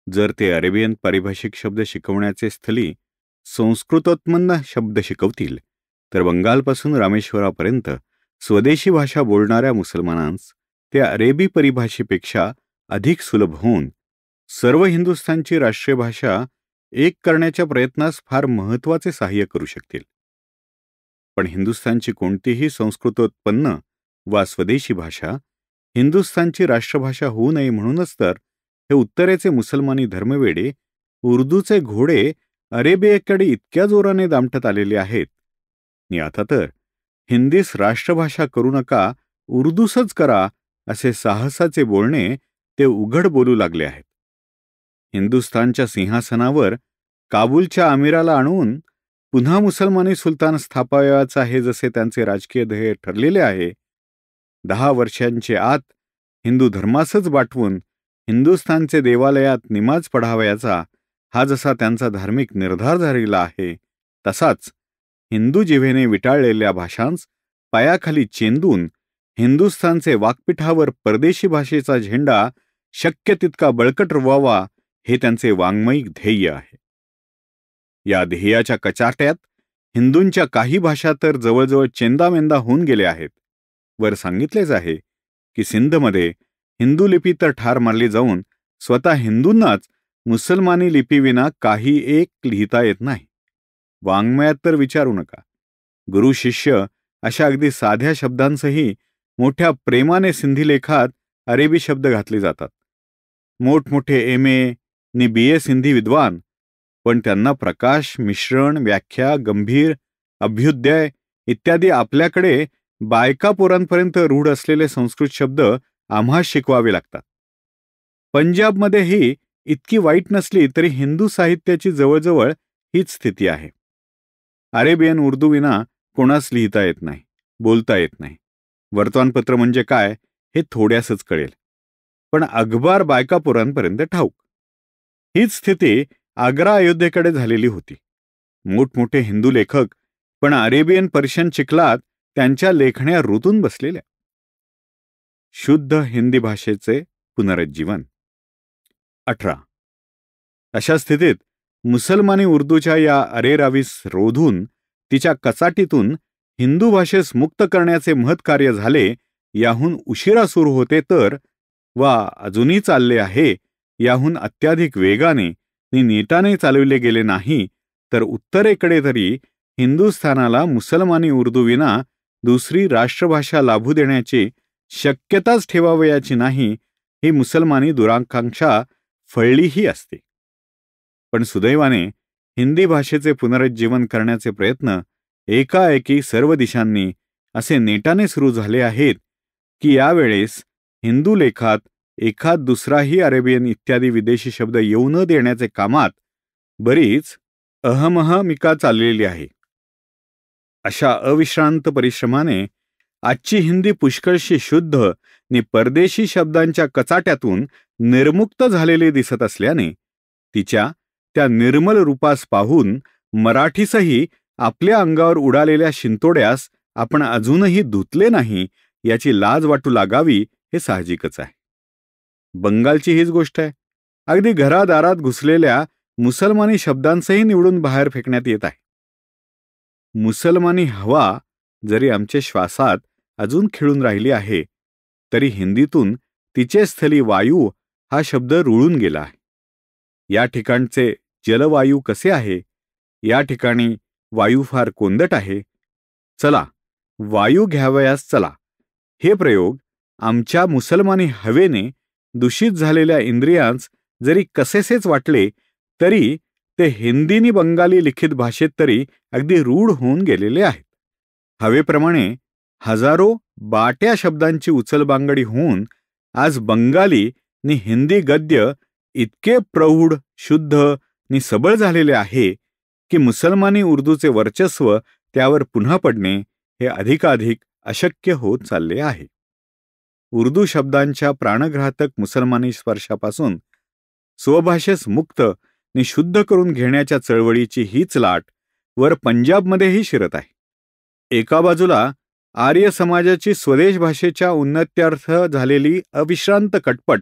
जर ते अरेबियन पारिभाषिक शब्द शिकवण्याचे स्थली संस्कृतोत्पन्न शब्द शिकवतील तर बंगालपासून रामेश्वरापर्यंत स्वदेशी भाषा बोलणाऱ्या मुसलमानांस ते अरेबी परिभाषेपेक्षा अधिक सुलभ होऊन सर्व हिंदुस्थानची राष्ट्रीय भाषा एक करण्याच्या प्रयत्नास फार महत्वाचे सहाय्य करू शकतील. पण हिंदुस्थानची कोणतीही संस्कृतोत्पन्न वा स्वदेशी भाषा हिंदुस्थानची राष्ट्रभाषा होऊ नये म्हणूनच तर हे उत्तरेचे मुसलमानी धर्मवेडे उर्दूचे घोडे अरेबियाकडे इतक्या जोराने दामटत आलेले आहेत. आणि आता तर हिंदीस राष्ट्रभाषा करू नका, उर्दूसच करा असे साहसाचे बोलणे ते उघड बोलू लागले आहेत. हिंदुस्थानच्या सिंहासनावर काबूलच्या अमीराला आणून पुन्हा मुसलमानी सुलतान स्थापावायचा हे जसे त्यांचे राजकीय ध्येय ठरलेले आहे, 10 वर्षांचे आत हिंदू धर्मासच बाटवून हिंदुस्थानचे देवालयात निमाज पढावयाचा हा जसा त्यांचा धार्मिक निर्धार झालेला आहे, तसाच हिंदू जिव्हेने विटाळलेल्या भाषांस पायाखाली चेंदून हिंदुस्थानचे वाकपिठावर परदेशी भाषेचा झेंडा शक्य तितका बळकट रोवावा हे त्यांचे वाङ्मयिक ध्येय आहे. या ध्येयाच्या कचाट्यात हिंदूंच्या काही भाषा तर जवळजवळ चेंदामेंदा होऊन गेल्या आहेत. वर सांगितलेच आहे की सिंधमध्ये हिंदू लिपी तर ठार मारली जाऊन स्वतः हिंदूंनाच मुसलमानी लिपीविना काही एक लिहिता येत नाही. वाङ्मयात तर विचारू नका. गुरु शिष्य अशा अगदी साध्या शब्दांसही मोठ्या प्रेमाने सिंधी लेखात अरेबी शब्द घातले जातात. मोठमोठे MA नि BA सिंधी विद्वान, पण त्यांना प्रकाश, मिश्रण, व्याख्या, गंभीर, अभ्युदय इत्यादी आपल्याकडे बायका पोरांपर्यंत रूढ असलेले संस्कृत शब्द आम्हा शिकवावे लागतात. पंजाबमध्येही इतकी वाईट नसली तरी हिंदू साहित्याची जवळजवळ हीच स्थिती आहे. अरेबियन उर्दू विना कोणास लिहिता येत नाही, बोलता येत नाही. वर्तमानपत्र म्हणजे काय हे थोड्यासच कळेल, पण अखबार बायकापोरांपर्यंत ठाऊक. हीच स्थिती आग्रा अयोध्येकडे झालेली होती. मोठमोठे हिंदू लेखक पण अरेबियन पर्शियन चिखलात त्यांच्या लेखण्या रुतून बसलेल्या. शुद्ध हिंदी भाषेचे पुनरुज्जीवन. 18. अशा स्थितीत मुसलमानी उर्दूच्या या अरेरावीस रोधून तिच्या कचाटीतून हिंदू भाषेस मुक्त करण्याचे महत्कार्य झाले, याहून उशिरा सुरू होते तर, वा अजूनही चालले आहे, याहून अत्याधिक वेगाने नि नीटाने चालविले गेले नाही तर उत्तरेकडे तरी हिंदुस्थानाला मुसलमानी उर्दू विना दुसरी राष्ट्रभाषा लाभू देण्याची शक्यताच ठेवावयाची नाही, ही मुसलमानी दुराकांक्षा फळलीही असते. पण सुदैवाने हिंदी भाषेचे पुनरुज्जीवन करण्याचे प्रयत्न एकाएकी सर्व दिशांनी असे नेटाने सुरू झाले आहेत की यावेळेस हिंदू लेखात एखाद दुसराही अरेबियन इत्यादी विदेशी शब्द येऊ न देण्याचे कामात बरीच अहमहमिका चाललेली आहे. अशा अविश्रांत परिश्रमाने आजची हिंदी पुष्कळशी शुद्ध नि परदेशी शब्दांच्या कचाट्यातून निर्मुक्त झालेली दिसत असल्याने तिच्या त्या निर्मल रूपास पाहून मराठीसही आपल्या अंगावर उडालेल्या शिंतोड्यास आपण अजूनही धुतले नाही याची लाज वाटू लागावी हे साहजिकच आहे. बंगालची हीच गोष्ट आहे. अगदी घरादारात घुसलेल्या मुसलमानी शब्दांसही निवडून बाहेर फेकण्यात येत आहे. मुसलमानी हवा जरी आमच्या श्वासात अजून खिळून राहिली आहे तरी हिंदीतून तिचे स्थली वायू हा शब्द रुळून गेला आहे. या ठिकाणचे जलवायू कसे आहे, या ठिकाणी वायू फार कोंदट आहे, चला वायू घ्यावयास चला, हे प्रयोग आमच्या मुसलमानी हवेने दूषित झालेल्या इंद्रियांस जरी कसेसेच वाटले तरी ते हिंदीनी बंगाली लिखित भाषेत तरी अगदी रूढ होऊन गेलेले आहेत. हवेप्रमाणे हजारो बाट्या शब्दांची उचलबांगडी होऊन आज बंगाली नि हिंदी गद्य इतके प्रौढ, शुद्ध नि सबळ झालेले आहे की मुसलमानी उर्दूचे वर्चस्व त्यावर पुन्हा पडणे हे अधिकाधिक अशक्य होत चालले आहे. उर्दू शब्दांच्या प्राणघातक मुसलमानी स्पर्शापासून स्वभाषेस मुक्त नि शुद्ध करून घेण्याच्या चळवळीची हीच लाट वर पंजाबमध्येही शिरत आहे. एका बाजूला आर्य समाजाची स्वदेश भाषेच्या उन्नत्यार्थ झालेली अविश्रांत कटपट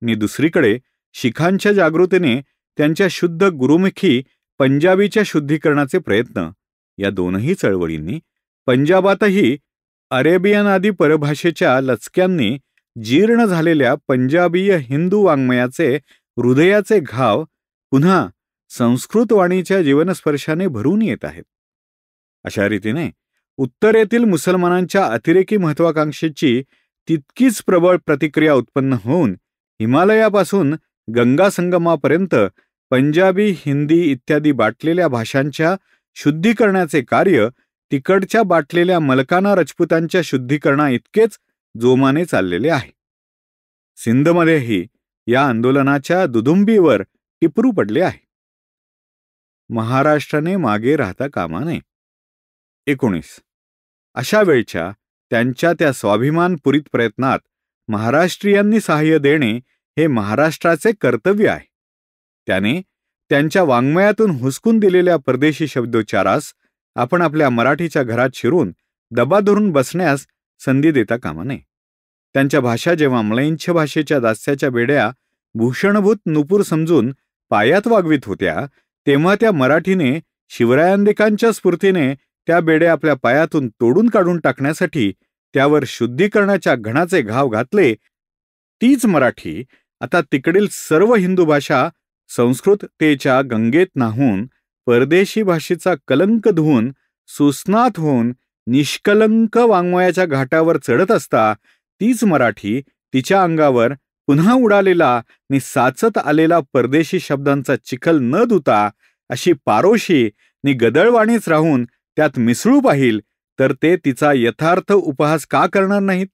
नि दुसरीकडे शिखांच्या जागृतीने त्यांच्या शुद्ध गुरुमुखी पंजाबीच्या शुद्धीकरणाचे प्रयत्न, या दोनही चळवळींनी पंजाबातही अरेबियन आदी परभाषेच्या लचक्यांनी जीर्ण झालेल्या पंजाबीय हिंदू वाङ्मयाचे हृदयाचे घाव पुन्हा संस्कृत वाणीच्या जीवनस्पर्शाने भरून येत आहेत. अशा रीतीने उत्तरेतील मुसलमानांच्या अतिरेकी महत्वाकांक्षेची तितकीच प्रबळ प्रतिक्रिया उत्पन्न होऊन हिमालयापासून गंगा संगमापर्यंत पंजाबी, हिंदी इत्यादी बाटलेल्या भाषांच्या शुद्धीकरणाचे कार्य तिकडच्या बाटलेल्या मलकाना राजपुतांच्या शुद्धीकरणा इतकेच जोमाने चाललेले आहे. सिंधमध्येही या आंदोलनाच्या दुदुंबीवर टिपरू पडले आहे. महाराष्ट्राने मागे राहता कामा नये. 19. अशा वेळच्या त्यांच्या त्या स्वाभिमानपुरित प्रयत्नात महाराष्ट्रीयांनी सहाय्य देणे हे महाराष्ट्राचे कर्तव्य आहे. त्याने त्यांच्या वाङ्मयातून हुसकून दिलेल्या परदेशी शब्दोच्चारास आपण आपल्या मराठीच्या घरात शिरून दबा धरून बसण्यास संधी देता कामा नये. त्यांच्या भाषा जेव्हा म्लेच्छ भाषेच्या दास्याच्या बेड्या भूषणभूत नुपूर समजून पायात वागवीत होत्या, तेव्हा त्या मराठीने शिवरायांदिकांच्या स्फूर्तीने त्या बेड्या आपल्या पायातून तोडून काढून टाकण्यासाठी त्यावर शुद्धीकरणाच्या घणाचे घाव घातले. तीच मराठी आता तिकडील सर्व हिंदू भाषा संस्कृततेच्या गंगेत न्हाऊन परदेशी भाषेचा कलंक धुवून सुस्नात होऊन निष्कलंक वाङ्मयाच्या घाटावर चढत असता, तीच मराठी तिच्या अंगावर पुन्हा उडालेला नि साचत आलेला परदेशी शब्दांचा चिखल न धुता अशी पारोशी नि गदळवाणीच राहून त्यात मिसळू पाहिल, तर ते तिचा यथार्थ उपहास का करणार नाहीत?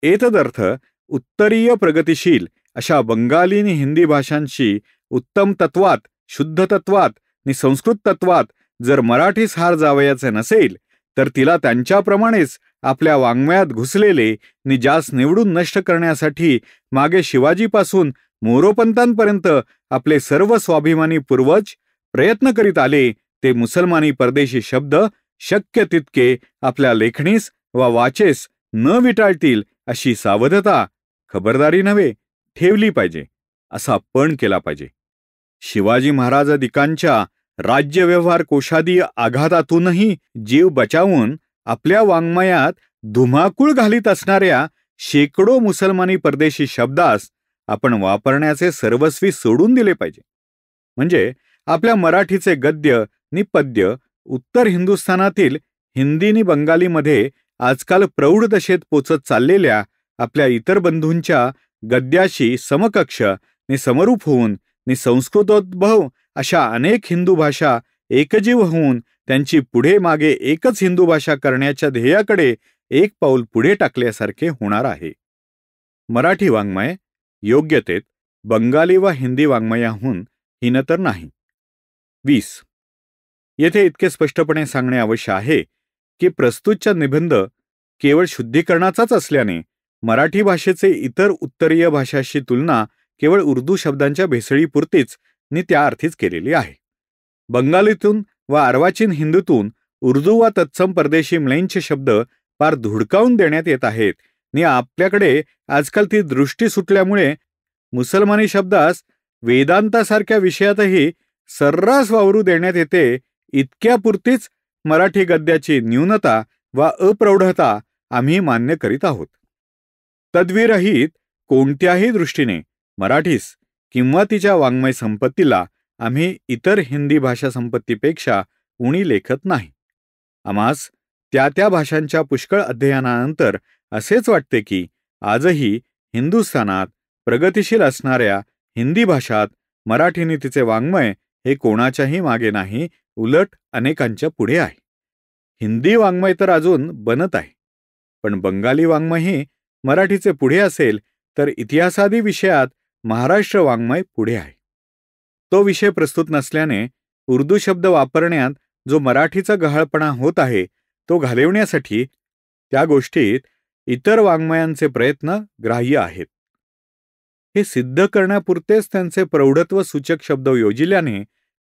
एतदर्थ उत्तरीय प्रगतिशील अशा बंगाली नि हिंदी भाषांशी उत्तम तत्वात, शुद्ध तत्वात नि संस्कृत तत्वात जर मराठीस हार जावयाचे नसेल, तर तिला त्यांच्याप्रमाणेच आपल्या वाङ्मयात घुसलेले नि ज्यास निवडून नष्ट करण्यासाठी मागे शिवाजीपासून मोरोपंतांपर्यंत आपले सर्व स्वाभिमानी पूर्वज प्रयत्न करीत आले, ते मुसलमानी परदेशी शब्द शक्य तितके आपल्या लेखणीस वा वाचेस न विटाळतील अशी सावधता, खबरदारी नव्हे, ठेवली पाहिजे, असा पण केला पाहिजे. शिवाजी महाराजादिकांच्या राज्यव्यवहार कोशादी आघातातूनही जीव बचावून आपल्या वाङ्मयात धुमाकूळ घालीत असणाऱ्या शेकडो मुसलमानी परदेशी शब्दास आपण वापरण्याचे सर्वस्वी सोडून दिले पाहिजे. म्हणजे आपल्या मराठीचे गद्य नि पद्य उत्तर हिंदुस्थानातील हिंदी नि बंगालीमध्ये आजकाल प्रौढ दशेत पोचत चाललेल्या आपल्या इतर बंधूंच्या गद्याशी समकक्ष नि समरूप होऊन नि संस्कृतोद्भव अशा अनेक हिंदू भाषा एकजीव होऊन त्यांची पुढे मागे एकच हिंदू भाषा करण्याच्या ध्येयाकडे एक पाऊल पुढे टाकल्यासारखे होणार आहे. मराठी वाङ्मय योग्यतेत बंगाली वा हिंदी वाङ्मयाहून हीन तर नाही. 20. येथे इतके स्पष्टपणे सांगणे आवश्यक आहे की प्रस्तुतचा निबंध केवळ शुद्धीकरणाचाच असल्याने मराठी भाषेचे इतर उत्तरीय भाषांशी तुलना केवळ उर्दू शब्दांच्या भेसळीपुरतीच नि त्या अर्थीच केलेली आहे. बंगालीतून व अर्वाचीन हिंदूतून उर्दू वा तत्सम परदेशी म्लेच्छ शब्द पार धुडकावून देण्यात येत आहेत नि आपल्याकडे आजकाल ती दृष्टी सुटल्यामुळे मुसलमानी शब्दास वेदांतासारख्या विषयातही सर्रास वावरू देण्यात येते, इतक्यापुरतीच मराठी गद्याची न्यूनता वा अप्रौढता आम्ही मान्य करीत आहोत. तद्विरहित कोणत्याही दृष्टीने मराठीस किंवा तिच्या वाङ्मय संपत्तीला आम्ही इतर हिंदी भाषा संपत्तीपेक्षा उणी लेखत नाही. आम्हास त्या भाषांच्या पुष्कळ अध्ययनानंतर असेच वाटते की आजही हिंदुस्थानात प्रगतिशील असणाऱ्या हिंदी भाषात मराठीने तिचे वाङ्मय हे कोणाच्याही मागे नाही, उलट अनेकांच्या पुढे आहे. हिंदी वाङ्मय तर अजून बनत आहे, पण बंगाली वाङ्मयही मराठीचे पुढे असेल तर इतिहासादी विषयात महाराष्ट्र वाङ्मय पुढे आहे. तो विषय प्रस्तुत नसल्याने उर्दू शब्द वापरण्यात जो मराठीचा गहाळपणा होत आहे तो घालवण्यासाठी त्या गोष्टीत इतर वाङ्मयांचे प्रयत्न ग्राह्य आहेत. हे सिद्ध करण्यापुरतेच त्यांचे प्रौढत्व सूचक शब्द योजिल्याने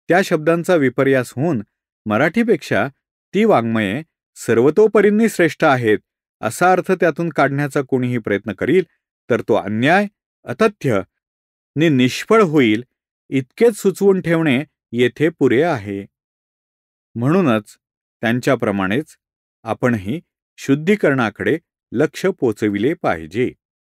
त्या शब्दांचा विपर्यास होऊन मराठीपेक्षा ती वाङ्मये सर्वतोपरींनी श्रेष्ठ आहेत असा अर्थ त्यातून काढण्याचा कोणीही प्रयत्न करील तर तो अन्याय, अतथ्य नि निष्फळ होईल इतकेच सुचवून ठेवणे येथे पुरे आहे. म्हणूनच त्यांच्याप्रमाणेच आपणही शुद्धीकरणाकडे लक्ष पोचविले पाहिजे.